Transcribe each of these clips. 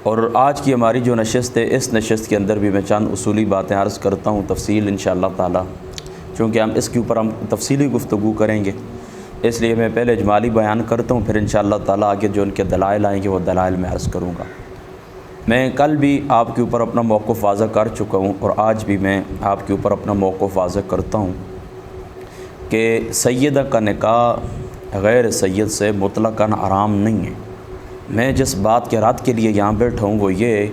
اور آج کی ہماری جو نشست ہے، اس نشست کے اندر بھی میں چند اصولی باتیں عرض کرتا ہوں تفصیل انشاءاللہ تعالی، چونکہ اس کے اوپر ہم تفصیلی گفتگو کریں گے، اس لیے میں پہلے اجمالی بیان کرتا ہوں، پھر انشاءاللہ تعالی آگے جو ان کے دلائل آئیں گے وہ دلائل میں عرض کروں گا۔ میں کل بھی آپ کے اوپر اپنا موقف واضح کر چکا ہوں اور آج بھی میں آپ کے اوپر اپنا موقف واضح کرتا ہوں کہ سیدہ کا نکاح غیر سید سے مطلقاً حرام نہیں ہے۔ میں جس بات کے رد کے لیے یہاں بیٹھا ہوں وہ یہ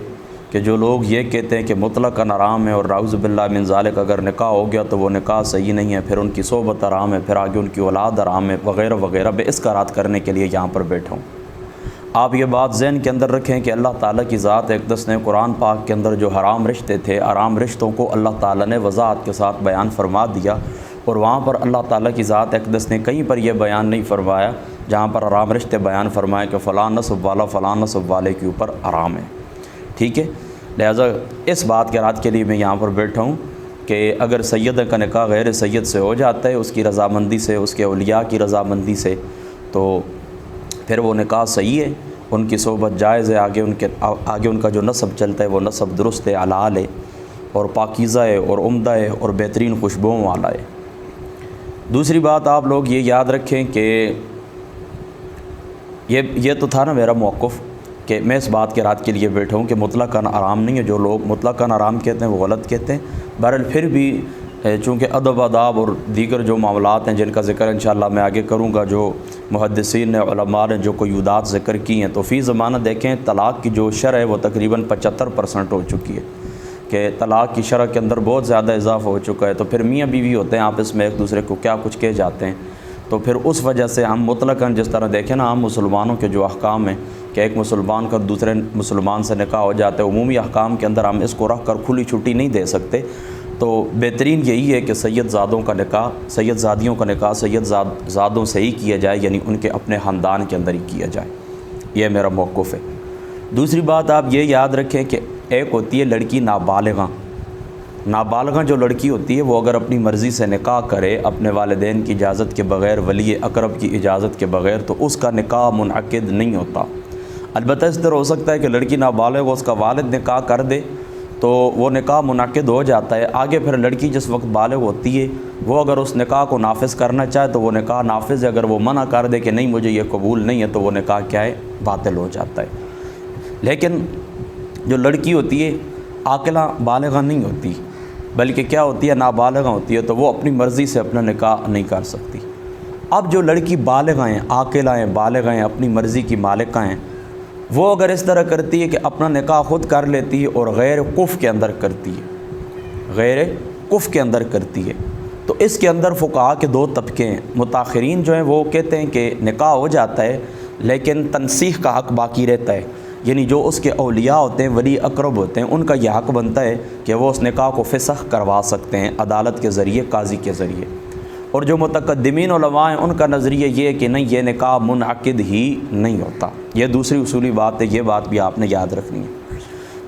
کہ جو لوگ یہ کہتے ہیں کہ مطلقاً حرام ہے اور نعوذ باللہ من ذالک اگر نکاح ہو گیا تو وہ نکاح صحیح نہیں ہے، پھر ان کی صحبت حرام ہے، پھر آگے ان کی اولاد حرام ہے وغیرہ وغیرہ، میں اس کا رد کرنے کے لیے یہاں پر بیٹھا ہوں۔ آپ یہ بات ذہن کے اندر رکھیں کہ اللہ تعالیٰ کی ذات اقدس نے قرآن پاک کے اندر جو حرام رشتے تھے، حرام رشتوں کو اللہ تعالیٰ نے وضاحت کے ساتھ بیان فرما دیا، اور وہاں پر اللہ تعالیٰ کی ذات اقدس نے کہیں پر یہ بیان نہیں فرمایا جہاں پر حرام رشتے بیان فرمائے کہ فلاں نسب والا فلاں نسب والے کے اوپر حرام ہے، ٹھیک ہے۔ لہٰذا اس بات کے رد کے لیے میں یہاں پر بیٹھا ہوں کہ اگر سید کا نکاح غیر سید سے ہو جاتا ہے اس کی رضامندی سے، اس کے اولیاء کی رضامندی سے، تو پھر وہ نکاح صحیح ہے، ان کی صحبت جائز ہے، آگے ان کا جو نسب چلتا ہے وہ نسب درست ہے، حلال ہے اور پاکیزہ ہے اور عمدہ ہے اور بہترین خوشبوؤں والا ہے۔ دوسری بات آپ لوگ یہ یاد رکھیں کہ یہ تو تھا نا میرا موقف کہ میں اس بات کے رد کے لیے بیٹھا ہوں کہ مطلقاً حرام نہیں ہے۔ جو لوگ مطلقاً حرام کہتے ہیں وہ غلط کہتے ہیں۔ بہرحال پھر بھی چونکہ ادب آداب اور دیگر جو معاملات ہیں جن کا ذکر انشاءاللہ میں آگے کروں گا، جو محدثین نے، علماء نے جو قیودات ذکر کی ہیں، تو فی زمانہ دیکھیں طلاق کی جو شرح ہے وہ تقریباً 75% ہو چکی ہے کہ طلاق کی شرح کے اندر بہت زیادہ اضافہ ہو چکا ہے۔ تو پھر میاں بیوی ہوتے ہیں آپس میں ایک دوسرے کو کیا کچھ کہہ جاتے ہیں، تو پھر اس وجہ سے ہم مطلقاً جس طرح دیکھیں نا ہم مسلمانوں کے جو احکام ہیں کہ ایک مسلمان کا دوسرے مسلمان سے نکاح ہو جاتا ہے، عمومی احکام کے اندر ہم اس کو رکھ کر کھلی چھٹی نہیں دے سکتے، تو بہترین یہی ہے کہ سید زادوں کا نکاح، سید زادیوں کا نکاح سید زادوں سے ہی کیا جائے، یعنی ان کے اپنے خاندان کے اندر ہی کیا جائے۔ یہ میرا موقف ہے۔ دوسری بات آپ یہ یاد رکھیں کہ ایک ہوتی ہے لڑکی نابالغہ جو لڑکی ہوتی ہے وہ اگر اپنی مرضی سے نکاح کرے اپنے والدین کی اجازت کے بغیر، ولی اقرب کی اجازت کے بغیر، تو اس کا نکاح منعقد نہیں ہوتا۔ البتہ اس طرح ہو سکتا ہے کہ لڑکی نابالغ ہو، اس کا والد نکاح کر دے تو وہ نکاح منعقد ہو جاتا ہے۔ آگے پھر لڑکی جس وقت بالغ ہوتی ہے وہ اگر اس نکاح کو نافذ کرنا چاہے تو وہ نکاح نافذ ہے، اگر وہ منع کر دے کہ نہیں مجھے یہ قبول نہیں ہے تو وہ نکاح کیا ہے، باطل ہو جاتا ہے۔ لیکن جو لڑکی ہوتی ہے عاقلہ بالغہ نہیں ہوتی بلکہ کیا ہوتی ہے، نابالغہ ہوتی ہے، تو وہ اپنی مرضی سے اپنا نکاح نہیں کر سکتی۔ اب جو لڑکی بالغہ ہیں، عاقلہ ہیں، بالغہ ہیں، اپنی مرضی کی مالکہ ہیں، وہ اگر اس طرح کرتی ہے کہ اپنا نکاح خود کر لیتی ہے اور غیر کف کے اندر کرتی ہے، تو اس کے اندر فقہاء کے دو طبقے ہیں۔ متاخرین جو ہیں وہ کہتے ہیں کہ نکاح ہو جاتا ہے لیکن تنسیخ کا حق باقی رہتا ہے، یعنی جو اس کے اولیاء ہوتے ہیں، ولی اقرب ہوتے ہیں، ان کا یہ حق بنتا ہے کہ وہ اس نکاح کو فسخ کروا سکتے ہیں عدالت کے ذریعے، قاضی کے ذریعے۔ اور جو متقدمین علماء ہیں ان کا نظریہ یہ ہے کہ نہیں، یہ نکاح منعقد ہی نہیں ہوتا۔ یہ دوسری اصولی بات ہے، یہ بات بھی آپ نے یاد رکھنی ہے۔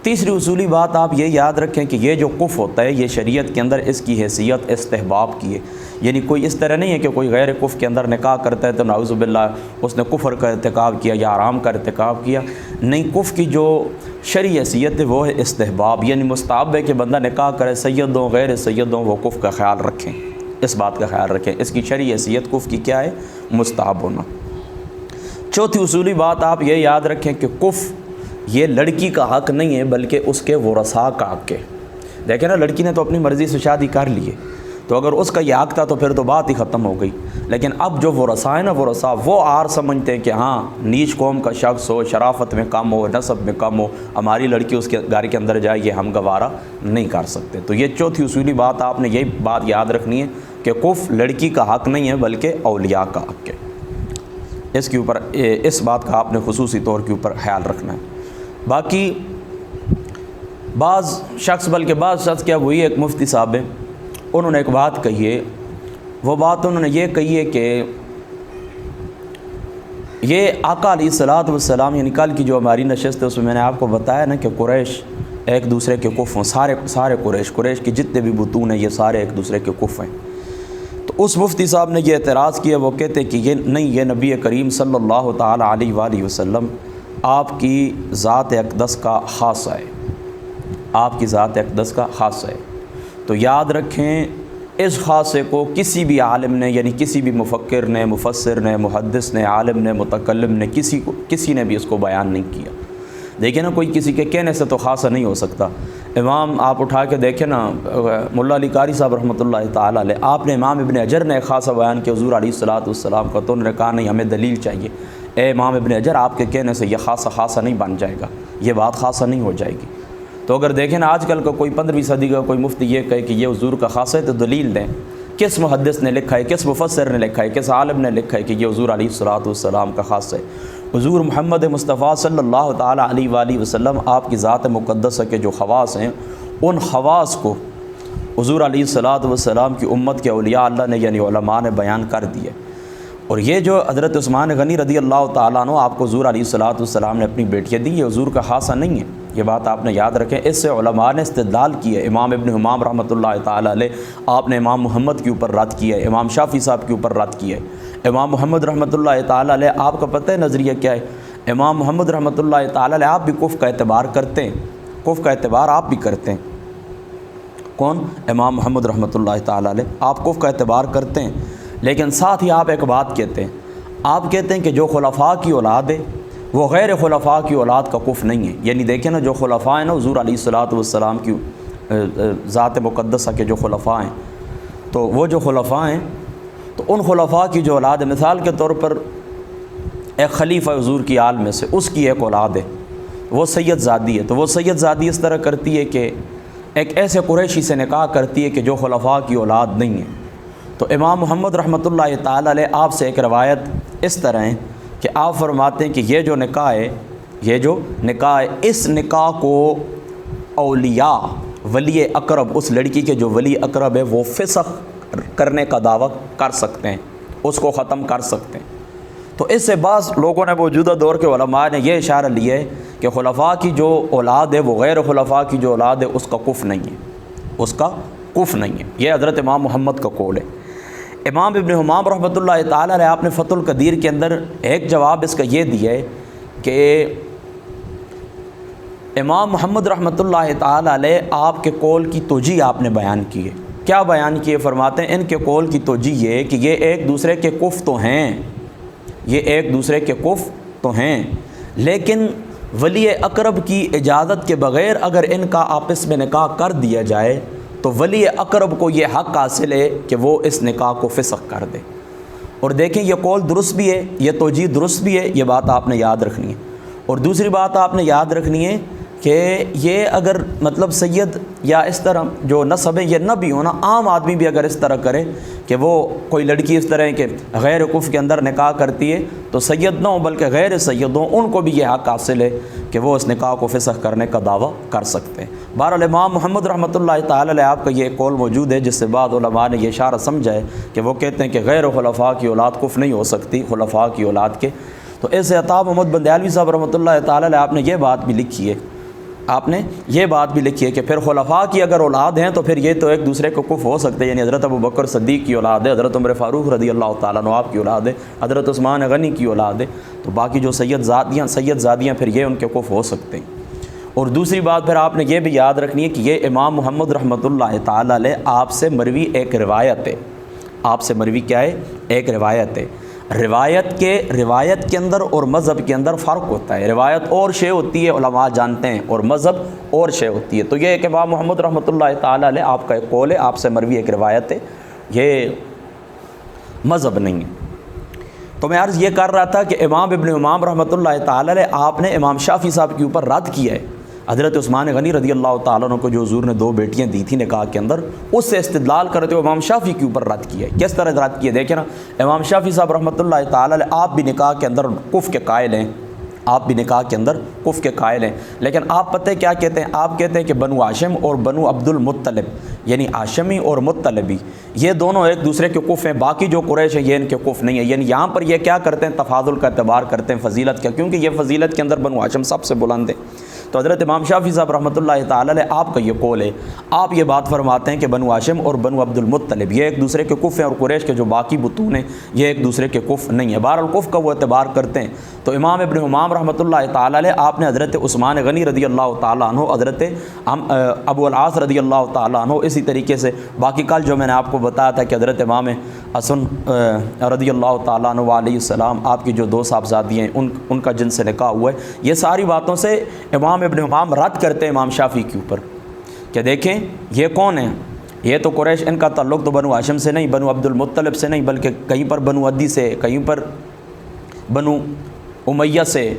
تیسری اصولی بات آپ یہ یاد رکھیں کہ یہ جو کف ہوتا ہے یہ شریعت کے اندر اس کی حیثیت استحباب کی ہے، یعنی کوئی اس طرح نہیں ہے کہ کوئی غیر کف کے اندر نکاح کرتا ہے تو نعوذ باللہ اس نے کفر کا ارتکاب کیا یا حرام کا ارتکاب کیا۔ نہیں، کف کی جو شرعی حیثیت ہے وہ ہے استحباب، یعنی مستحب ہے کہ بندہ نکاح کرے، سید ہوں غیر سید ہوں، وہ کف کا خیال رکھیں، اس بات کا خیال رکھیں، اس کی شرعی حیثیت کف کی کیا ہے، مستحب ہونا۔ چوتھی اصولی بات آپ یہ یاد رکھیں کہ کف یہ لڑکی کا حق نہیں ہے بلکہ اس کے ورثاء کا حق ہے۔ دیکھیں نا، لڑکی نے تو اپنی مرضی سے شادی کر لی ہے، تو اگر اس کا یہ حق تھا تو پھر تو بات ہی ختم ہو گئی۔ لیکن اب جو ورثاء ہیں نا، ورثاء وہ آر سمجھتے ہیں کہ ہاں نیچ قوم کا شخص ہو، شرافت میں کم ہو، نسب میں کم ہو، ہماری لڑکی اس کے گھر کے اندر جائے، یہ ہم گوارا نہیں کر سکتے۔ تو یہ چوتھی اصولی بات آپ نے یہی بات یاد رکھنی ہے کہ کف لڑکی کا حق نہیں ہے بلکہ اولیاء کا حق ہے۔ اس کے اوپر اس بات کا آپ نے خصوصی طور کے اوپر خیال رکھنا ہے۔ باقی بعض شخص کیا وہی ایک مفتی صاحب ہیں، انہوں نے ایک بات کہی ہے، وہ بات انہوں نے یہ کہی ہے کہ یہ آقا علیہ الصلوۃ والسلام، یعنی کل کی جو ہماری نشست ہے اس میں میں نے آپ کو بتایا نا کہ قریش ایک دوسرے کے کف ہیں، سارے قریش کے جتنے بھی بطون ہیں یہ سارے ایک دوسرے کے کف ہیں۔ تو اس مفتی صاحب نے یہ اعتراض کیا، وہ کہتے کہ یہ نہیں، یہ نبی کریم صلی اللہ تعالی علیہ وآلہ وسلم آپ کی ذات اقدس کا خاصہ ہے، آپ کی ذات اقدس کا خاصہ ہے۔ تو یاد رکھیں اس خاصے کو کسی بھی عالم نے، یعنی کسی بھی مفکر نے، مفسر نے، محدث نے، عالم نے، متکلم نے، کسی نے بھی اس کو بیان نہیں کیا۔ دیکھیں نا، کوئی کسی کے کہنے سے تو خاصہ نہیں ہو سکتا۔ امام آپ اٹھا کے دیکھیں نا، ملا علی قاری صاحب رحمۃ اللہ تعالیٰ علیہ، آپ نے امام ابن حجر نے ایک خاصہ بیان کیا حضور علیہ الصلوۃ والسلام کا، تو انہوں نے کہا نہیں، ہمیں دلیل چاہیے۔ اے امام ابن حجر، آپ کے کہنے سے یہ خاصہ نہیں بن جائے گا، یہ بات خاصہ نہیں ہو جائے گی۔ تو اگر دیکھیں نا، آج کل کا کوئی 15ویں صدی کا کوئی مفتی یہ کہے کہ یہ حضور کا خاصہ ہے، تو دلیل دیں، کس محدث نے لکھا ہے، کس مفسر نے لکھا ہے، کس عالم نے لکھا ہے کہ یہ حضور علیہ الصلوۃ والسلام کا خاصہ ہے۔ حضور محمد مصطفیٰ صلی اللہ تعالیٰ علیہ وآلہ وسلم آپ کی ذات مقدسہ کے جو خواص ہیں، ان خواص کو حضور علیہ الصلوۃ والسلام کی امت کے اولیاء اللہ نے، یعنی علماء نے بیان کر دیے۔ اور یہ جو حضرت عثمان غنی رضی اللہ تعالیٰ عنہ آپ کو حضور علیہ الصلوۃ والسلام نے اپنی بیٹیاں دی، یہ حضور کا خاصہ نہیں ہے، یہ بات آپ نے یاد رکھیں۔ اس سے علماء نے استدلال کی ہے۔ امام ابن حمام رحمۃ اللہ تعالیٰ علیہ، آپ نے امام محمد کے اوپر رد کیا ہے، امام شافعی صاحب کے اوپر رد کیا ہے۔ امام محمد رحمۃ اللہ تعالیٰ علیہ، آپ کا پتہ ہے نظریہ کیا ہے؟ امام محمد رحمۃ اللہ تعالیٰ علیہ آپ بھی کفر کا اعتبار کرتے ہیں، کفر کا اعتبار آپ بھی کرتے ہیں۔ کون؟ امام محمد رحمۃ اللہ تعالیٰ علیہ، آپ کفر کا اعتبار کرتے ہیں، لیکن ساتھ ہی آپ ایک بات کہتے ہیں، آپ کہتے ہیں کہ جو خلفاء کی اولاد ہے وہ غیر خلفاء کی اولاد کا کفر نہیں ہے۔ یعنی دیکھیں نا، جو خلفاء ہیں نا حضور علیہ الصلوۃ والسلام کی ذات مقدسہ کے جو خلفاء ہیں، تو وہ جو خلفاء ہیں، تو ان خلفاء کی جو اولاد ہے، مثال کے طور پر ایک خلیفہ حضور کی آل میں سے اس کی ایک اولاد ہے، وہ سید زادی ہے، تو وہ سید زادی اس طرح کرتی ہے کہ ایک ایسے قریشی سے نکاح کرتی ہے کہ جو خلفاء کی اولاد نہیں ہے۔ تو امام محمد رحمۃ اللہ تعالیٰ علیہ آپ سے ایک روایت اس طرح ہے کہ آپ فرماتے ہیں کہ یہ جو نکاح ہے، اس نکاح کو اولیاء، ولی اقرب، اس لڑکی کے جو ولی اقرب ہے، وہ فسخ کرنے کا دعویٰ کر سکتے ہیں، اس کو ختم کر سکتے ہیں۔ تو اس سے بعض لوگوں نے، موجودہ دور کے علماء نے یہ اشارہ لیا ہے کہ خلفاء کی جو اولاد ہے وہ غیر خلفاء کی جو اولاد ہے اس کا کفر نہیں ہے، اس کا کفر نہیں ہے۔ یہ حضرت امام محمد کا قول ہے۔ امام ابن حمام رحمۃ اللہ تعالیٰ علیہ، آپ نے فتح القدیر کے اندر ایک جواب اس کا یہ دیا ہے کہ امام محمد رحمۃ اللہ تعالیٰ علیہ آپ کے قول کی توجیہ آپ نے بیان کی ہے۔ کیا بیان کی ہے؟ فرماتے ہیں ان کے قول کی توجیہ یہ ہے کہ یہ ایک دوسرے کے کفر تو ہیں، یہ ایک دوسرے کے کفر تو ہیں، لیکن ولی اقرب کی اجازت کے بغیر اگر ان کا آپس میں نکاح کر دیا جائے تو ولی اقرب کو یہ حق حاصل ہے کہ وہ اس نکاح کو فسخ کر دے۔ اور دیکھیں یہ قول درست بھی ہے، یہ توجیہ درست بھی ہے، یہ بات آپ نے یاد رکھنی ہے۔ اور دوسری بات آپ نے یاد رکھنی ہے کہ یہ اگر مطلب سید یا اس طرح جو نسب ہے یہ نہ بھی ہونا، عام آدمی بھی اگر اس طرح کرے کہ وہ کوئی لڑکی اس طرح کہ غیر کفر کے اندر نکاح کرتی ہے تو سید نہ ہو بلکہ غیر سید ہوں، ان کو بھی یہ حق حاصل ہے کہ وہ اس نکاح کو فسخ کرنے کا دعویٰ کر سکتے ہیں۔ بہرحال امام محمد رحمۃ اللہ تعالیٰ علیہ آپ کا یہ قول موجود ہے، جس سے بعض علماء نے یہ اشارہ سمجھا ہے کہ وہ کہتے ہیں کہ غیر خلفاء کی اولاد کفر نہیں ہو سکتی خلفاء کی اولاد کے۔ تو ایسے عطا محمد بندیالوی صاحب رحمۃ اللہ تعالیٰ علیہ آپ نے یہ بات بھی لکھی ہے، آپ نے یہ بات بھی لکھی ہے کہ پھر خلفاء کی اگر اولاد ہیں تو پھر یہ تو ایک دوسرے کو کفر ہو سکتے ہیں، یعنی حضرت ابوبکر صدیق کی اولاد ہے، حضرت عمر فاروق رضی اللہ تعالیٰ عنہ آپ کی اولاد ہے، حضرت عثمان غنی کی اولاد ہے، تو باقی جو سید زادیاں پھر یہ ان کے کفر ہو سکتے ہیں۔ اور دوسری بات پھر آپ نے یہ بھی یاد رکھنی ہے کہ یہ امام محمد رحمۃ اللہ تعالیٰ علیہ آپ سے مروی ایک روایت ہے، آپ سے مروی کیا ہے؟ ایک روایت ہے۔ روایت کے اندر اور مذہب کے اندر فرق ہوتا ہے، روایت اور شے ہوتی ہے علماء جانتے ہیں، اور مذہب اور شے ہوتی ہے۔ تو یہ کہ امام محمد رحمۃ اللہ تعالیٰ علیہ آپ کا ایک قول ہے، آپ سے مروی ایک روایت ہے، یہ مذہب نہیں ہے۔ تو میں عرض یہ کر رہا تھا کہ امام ابن حمام رحمۃ اللہ تعالیٰ علیہ آپ نے امام شافعی صاحب کے اوپر رد کیا ہے، حضرت عثمان غنی رضی اللہ تعالیٰ عنہ کو جو حضور نے 2 بیٹیاں دی تھیں نکاح کے اندر، اس سے استدلال کرتے ہوئے امام شافعی کے اوپر رد کیا ہے۔ کس طرح رد کیا؟ دیکھیں نا، امام شافعی صاحب رحمۃ اللہ تعالیٰ علیہ آپ بھی نکاح کے اندر کفر کے قائل ہیں، آپ بھی نکاح کے اندر کفر کے قائل ہیں، لیکن آپ پتہ کیا کہتے ہیں؟ آپ کہتے ہیں کہ بنو ہاشم اور بنو عبد المطلب، یعنی ہاشمی اور مطلبی، یہ دونوں ایک دوسرے کے کفر ہیں، باقی جو قریش ہیں یہ ان کے کفر نہیں ہے۔ یعنی یہاں پر یہ کیا کرتے ہیں؟ تفاضل کا اعتبار کرتے ہیں، فضیلت کا، کیونکہ یہ فضیلت کے اندر بنو ہاشم سب سے بلند ہے، تو حضرت امام شافعی صاحب رحمۃ اللہ تعالی علیہ آپ کا یہ قول ہے، آپ یہ بات فرماتے ہیں کہ بنو ہاشم اور بنو عبد المطلب یہ ایک دوسرے کے کف ہیں، اور قریش کے جو باقی بطون ہیں یہ ایک دوسرے کے کف نہیں ہے، بہرحال کف کا وہ اعتبار کرتے ہیں۔ تو امام ابن حمام رحمۃ اللہ تعالی علیہ آپ نے حضرت عثمان غنی رضی اللہ تعالیٰ عنہ، حضرت ابو العاص رضی اللہ تعالیٰ عنہ، اسی طریقے سے باقی کل جو میں نے آپ کو بتایا تھا کہ حضرت امام حسن رضی اللہ تعالیٰ عنہ علیہ السلام آپ کی جو دو صاحبزادی ہیں ان کا جن سے نکاح ہوا ہے، یہ ساری باتوں سے امام ابن حمام رد کرتے ہیں امام شافعی کے اوپر کہ دیکھیں یہ کون ہیں، یہ تو قریش، ان کا تعلق تو بنو ہاشم سے نہیں، بنو عبد المطلب سے نہیں، بلکہ کہیں پر بنو عدی سے، کہیں پر بنو امیہ سے۔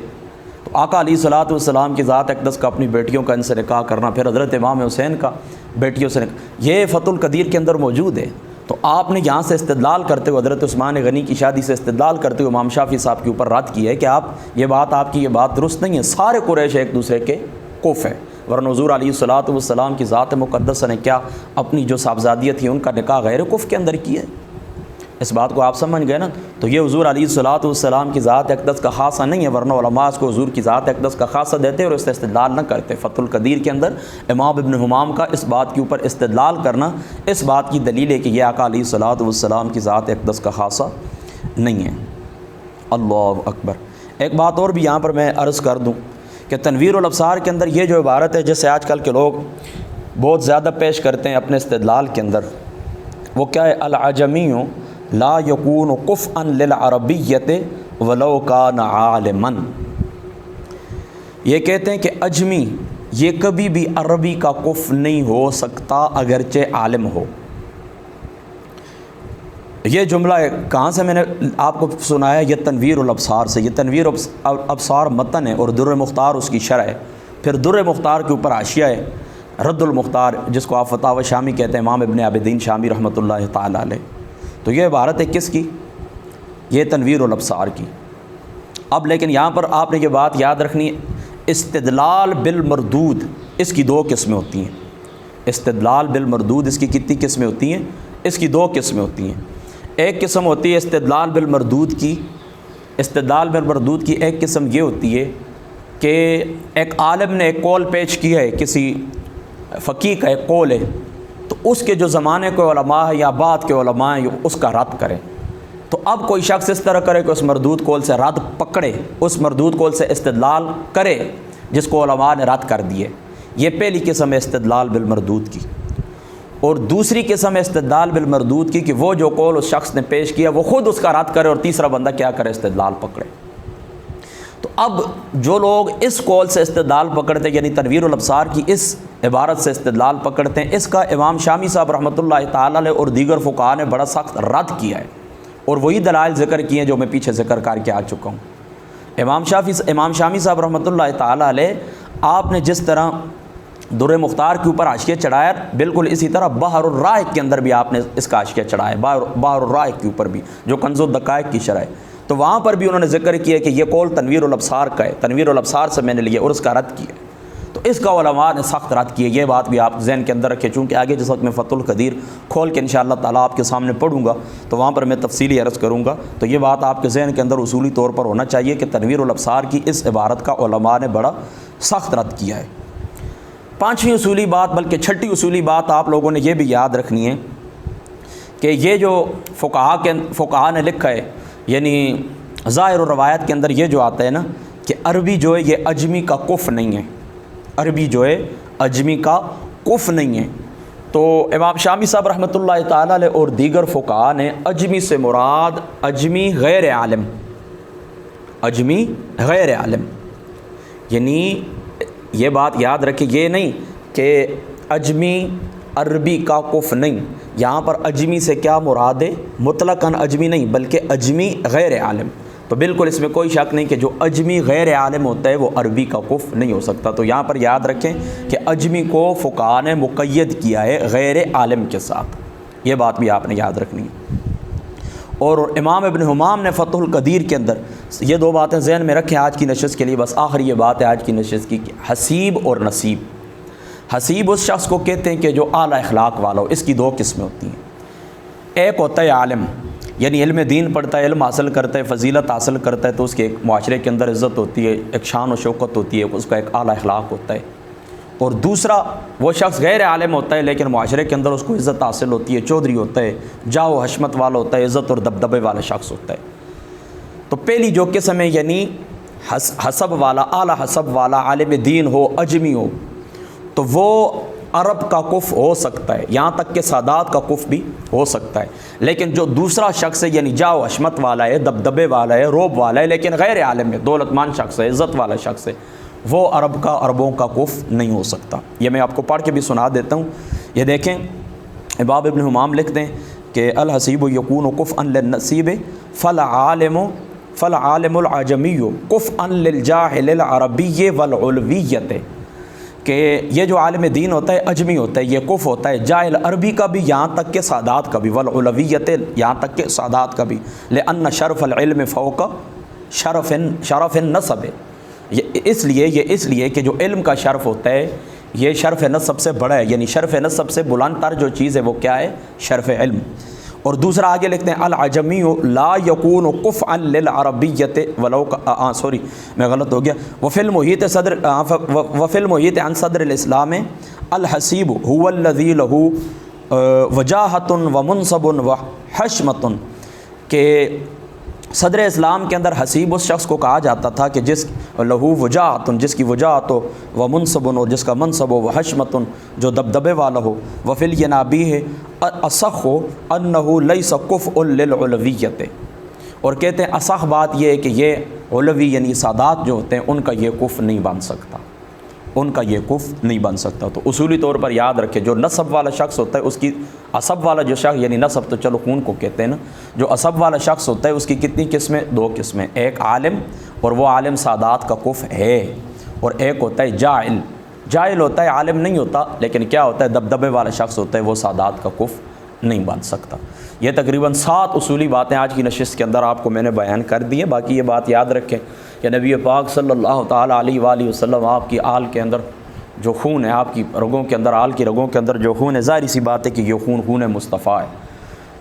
تو آقا علیہ الصلوۃ والسلام کی ذات اقدس کا اپنی بیٹیوں کا ان سے نکاح کرنا، پھر حضرت امام حسین کا بیٹیوں سے نکاح، یہ فتح القدیر کے اندر موجود ہے۔ تو آپ نے یہاں سے استدلال کرتے ہوئے حضرت عثمان غنی کی شادی سے استدلال کرتے ہوئے امام شافعی صاحب کے اوپر رد کی ہے کہ آپ کی یہ بات درست نہیں ہے، سارے قریش ایک دوسرے کے کف ہیں، ورنہ حضور علیہ الصلوۃ والسلام کی ذات مقدسہ نے کیا اپنی جو صاحبزادیت تھی ان کا نکاح غیر کف کے اندر کیا ہے؟ اس بات کو آپ سمجھ گئے نا؟ تو یہ حضور علیہ الصلوۃ والسلام کی ذات اقدس کا خاصہ نہیں ہے، ورنہ علماء اس کو حضور کی ذات اقدس کا خاصہ دیتے اور اس سے استدلال نہ کرتے۔ فتح القدیر کے اندر امام ابن حمام کا اس بات کے اوپر استدلال کرنا اس بات کی دلیل ہے کہ یہ آقا علیہ الصلوۃ والسلام کی ذات اقدس کا خاصہ نہیں ہے۔ اللہ اکبر۔ ایک بات اور بھی یہاں پر میں عرض کر دوں کہ تنویر الابصار کے اندر یہ جو عبارت ہے جسے آج کل کے لوگ بہت زیادہ پیش کرتے ہیں اپنے استدلال کے اندر، وہ کیا ہے؟ العجمی لا یکون کفءا للعربیت ولو کان عالما۔ یہ کہتے ہیں کہ اجمی یہ کبھی بھی عربی کا کف نہیں ہو سکتا اگرچہ عالم ہو۔ یہ جملہ کہاں سے میں نے آپ کو سنایا؟ یہ تنویر الابصار سے۔ یہ تنویر الابصار متن ہے اور در مختار اس کی شرح ہے، پھر در مختار کے اوپر حاشیہ ہے رد المختار، جس کو آپ فتاوی شامی کہتے ہیں، امام ابن عابدین شامی رحمۃ اللہ تعالی علیہ۔ تو یہ عبارت ہے کس کی؟ یہ تنویر الابصار کی۔ اب لیکن یہاں پر آپ نے یہ بات یاد رکھنی ہے، استدلال بالمردود اس کی دو قسمیں ہوتی ہیں۔ استدلال بالمردود اس کی کتنی قسمیں ہوتی ہیں؟ اس کی دو قسمیں ہوتی ہیں۔ ایک قسم ہوتی ہے استدلال بالمردود کی۔ استدلال بالمردود کی ایک قسم یہ ہوتی ہے کہ ایک عالم نے ایک قول پیش کیا ہے، کسی فقیہ کا ایک قول ہے، تو اس کے جو زمانے کے علماء ہیں یا بعد کے علماء ہیں اس کا رد کریں۔ تو اب کوئی شخص اس طرح کرے کہ اس مردود قول سے رد پکڑے، اس مردود قول سے استدلال کرے جس کو علماء نے رد کر دیے، یہ پہلی قسم ہے استدلال بالمردود کی۔ اور دوسری قسم ہے استدلال بالمردود کی کہ وہ جو قول اس شخص نے پیش کیا وہ خود اس کا رد کرے اور تیسرا بندہ کیا کرے؟ استدلال پکڑے۔ تو اب جو لوگ اس قول سے استدلال پکڑتے ہیں، یعنی تنویر الابصار کی اس عبارت سے استدلال پکڑتے ہیں، اس کا امام شامی صاحب رحمۃ اللہ تعالی علیہ اور دیگر فقہاء نے بڑا سخت رد کیا ہے، اور وہی دلائل ذکر کیے ہیں جو میں پیچھے ذکر کر کے آ چکا ہوں۔ امام شامی صاحب رحمۃ اللہ تعالی علیہ آپ نے جس طرح در مختار کے اوپر حاشیہ چڑھایا، بالکل اسی طرح بحر الرائق کے اندر بھی آپ نے اس کا حاشیہ چڑھایا، بحر الرائق کے اوپر بھی جو کنز الدقائق کی شرح ہے، تو وہاں پر بھی انہوں نے ذکر کیا کہ یہ قول تنویر الابصار کا ہے، تنویر الابصار سے میں نے لیا اور اس کا رد کیا۔ تو اس کا علماء نے سخت رد کیا، یہ بات بھی آپ ذہن کے اندر رکھیں، چونکہ آگے جس وقت میں فتح القدیر کھول کے انشاءاللہ تعالیٰ آپ کے سامنے پڑھوں گا تو وہاں پر میں تفصیلی عرض کروں گا، تو یہ بات آپ کے ذہن کے اندر اصولی طور پر ہونا چاہیے کہ تنویر الابصار کی اس عبارت کا علماء نے بڑا سخت رد کیا ہے۔ پانچویں اصولی بات، بلکہ چھٹی اصولی بات آپ لوگوں نے یہ بھی یاد رکھنی ہے کہ یہ جو فقہاء نے لکھا ہے، یعنی ظاہر و روایت کے اندر یہ جو آتا ہے نا کہ عربی جو ہے یہ اجمی کا کف نہیں ہے، عربی جو ہے اجمی کا کف نہیں ہے۔ تو امام شامی صاحب رحمۃ اللہ تعالی علیہ اور دیگر فقہاء نے اجمی سے مراد اجمی غیر عالم، اجمی غیر عالم، یعنی یہ بات یاد رکھیں، یہ نہیں کہ اجمی عربی کا کف نہیں، یہاں پر اجمی سے کیا مراد ہے؟ مطلقاً اجمی نہیں بلکہ اجمی غیر عالم۔ تو بالکل اس میں کوئی شک نہیں کہ جو اجمی غیر عالم ہوتا ہے وہ عربی کا کف نہیں ہو سکتا۔ تو یہاں پر یاد رکھیں کہ اجمی کو فقہاء نے مقید کیا ہے غیر عالم کے ساتھ، یہ بات بھی آپ نے یاد رکھنی ہے۔ اور امام ابن حمام نے فتح القدیر کے اندر یہ دو باتیں ذہن میں رکھیں آج کی نشست کے لیے، بس آخری یہ بات ہے آج کی نشست کی کہ حسیب اور نصیب۔ حسیب اس شخص کو کہتے ہیں کہ جو اعلیٰ اخلاق والا ہو، اس کی دو قسمیں ہوتی ہیں، ایک ہوتا ہے عالم، یعنی علم دین پڑھتا ہے، علم حاصل کرتا ہے، فضیلت حاصل کرتا ہے، تو اس کے ایک معاشرے کے اندر عزت ہوتی ہے، ایک شان و شوکت ہوتی ہے، اس کا ایک اعلیٰ اخلاق ہوتا ہے۔ اور دوسرا وہ شخص غیر عالم ہوتا ہے لیکن معاشرے کے اندر اس کو عزت حاصل ہوتی ہے، چودھری ہوتا ہے، جاہ و حشمت والا ہوتا ہے، عزت اور دبدبے والا شخص ہوتا ہے۔ تو پہلی جو قسم ہے یعنی حسب والا، اعلیٰ حسب والا عالم دین ہو، اجمی ہو، تو وہ عرب کا کف ہو سکتا ہے، یہاں تک کہ سادات کا کف بھی ہو سکتا ہے۔ لیکن جو دوسرا شخص ہے یعنی جاہ و حشمت والا ہے، دبدبے والا ہے، روب والا ہے، لیکن غیر عالم ہے، دولت مند شخص ہے، عزت والا شخص ہے، وہ عربوں کا کف نہیں ہو سکتا۔ یہ میں آپ کو پڑھ کے بھی سنا دیتا ہوں۔ یہ دیکھیں، اباب ابن حمام لکھتے ہیں کہ الحسیب یکون کفءا للنسیب فالعالم العجمی کفءا للجاہل العربی والعلویت، کہ یہ جو عالم دین ہوتا ہے اجمی ہوتا ہے، یہ کف ہوتا ہے جاہل عربی کا بھی یہاں تک کہ سادات کا بھی، والعلویت یہاں تک کہ سادات کا بھی، لأن شرف العلم فوق شرف النسب، اس لیے کہ جو علم کا شرف ہوتا ہے یہ شرف نسب سے بڑا ہے، یعنی شرف نسب سے بلند تر جو چیز ہے وہ کیا ہے؟ شرف علم۔ اور دوسرا آگے لکھتے ہیں العجمی لا یکون کفءا للعربیت ولو سوری میں غلط ہو گیا، وفی المحیط عن صدر الاسلام الحسیب هو الذی له وجاہت ومنصب وحشمت، کہ صدر اسلام کے اندر حسیب اس شخص کو کہا جاتا تھا کہ جس لہو وجاہت، جس کی وجاہت ہو، و منصب، اور جس کا منصب ہو، و حشمت، جو دبدبے والا ہو، و فی الینابیہ اصح انہ لیس کفء للعلویت، اور کہتے ہیں اصح بات یہ ہے کہ یہ علوی یعنی سادات جو ہوتے ہیں ان کا یہ کفء نہیں بن سکتا، ان کا یہ کفء نہیں بن سکتا۔ تو اصولی طور پر یاد رکھے جو نسب والا شخص ہوتا ہے اس کی، عصب والا جو شخص یعنی نسب تو چلو خون کو کہتے ہیں نا، جو عصب والا شخص ہوتا ہے اس کی کتنی قسمیں؟ دو قسمیں، ایک عالم، اور وہ عالم سادات کا کفء ہے، اور ایک ہوتا ہے جاہل۔ جاہل ہوتا ہے، عالم نہیں ہوتا، لیکن کیا ہوتا ہے؟ دبدبے والا شخص ہوتا ہے، وہ سادات کا کفء نہیں بن سکتا۔ یہ تقریباً 7 اصولی باتیں آج کی نشست کے اندر آپ کو میں نے بیان کر دی ہیں۔ باقی یہ بات یاد رکھیں کہ نبی پاک صلی اللہ تعالیٰ علیہ وآلہ وسلم آپ کی آل کے اندر جو خون ہے، آپ کی رگوں کے اندر، آل کی رگوں کے اندر جو خون ہے، ظاہری سی بات ہے کہ یہ خون مصطفیٰ ہے۔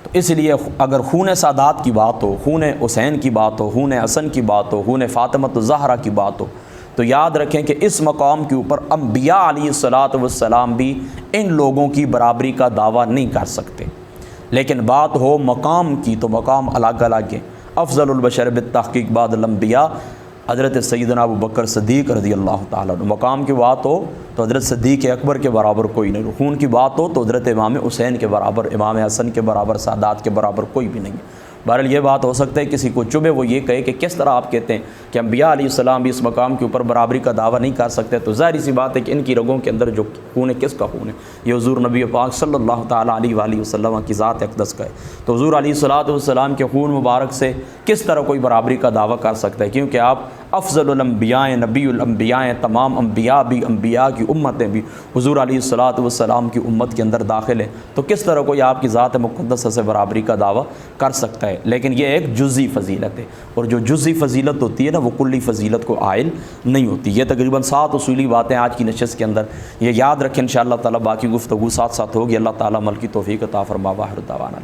تو اس لیے اگر خون سادات کی بات ہو، خون حسین کی بات ہو، خون حسن کی بات ہو، خون فاطمۃ الزہرا کی بات ہو، تو یاد رکھیں کہ اس مقام کے اوپر انبیاء علیہ الصلاۃ والسلام بھی ان لوگوں کی برابری کا دعویٰ نہیں کر سکتے۔ لیکن بات ہو مقام کی تو مقام الگ الگ ہے۔ افضل البشر بالتحقیق بعد الانبیاء حضرت سیدنا ابو بکر صدیق رضی اللہ تعالیٰ عنہ۔ مقام کی بات ہو تو حضرت صدیق اکبر کے برابر کوئی نہیں، خون کی بات ہو تو حضرت امام حسین کے برابر، امام حسن کے برابر، سادات کے برابر کوئی بھی نہیں ہے۔ بہرحال یہ بات ہو سکتا ہے کسی کو چبھے، وہ یہ کہے کہ کس طرح آپ کہتے ہیں کہ انبیاء علیہ السلام بھی اس مقام کے اوپر برابری کا دعویٰ نہیں کر سکتے؟ تو ظاہری سی بات ہے کہ ان کی رگوں کے اندر جو خون ہے، کس کا خون ہے؟ یہ حضور نبی پاک صلی اللہ تعالیٰ علیہ وآلہ وسلم کی ذات اقدس کا ہے۔ تو حضور علیہ الصلاۃ والسلام کے خون مبارک سے کس طرح کوئی برابری کا دعویٰ کر سکتا ہے؟ کیونکہ آپ افضل الانبیاء، نبی الانبیاء، تمام انبیاء بھی، انبیاء کی امتیں بھی حضور علیہ الصلاۃ والسلام کی امت کے اندر داخل ہے، تو کس طرح کوئی آپ کی ذات مقدسہ سے برابری کا دعویٰ کر سکتا ہے؟ لیکن یہ ایک جزئی فضیلت ہے، اور جو جزئی فضیلت ہوتی ہے نا وہ کلی فضیلت کو عائل نہیں ہوتی۔ یہ تقریباً 7 اصولی باتیں آج کی نشست کے اندر یہ یاد رکھیں، انشاءاللہ تعالیٰ باقی گفتگو ساتھ ساتھ ہوگی۔ اللہ تعالیٰ عمل کی توفیق عطا فرما۔ واخر دعوانا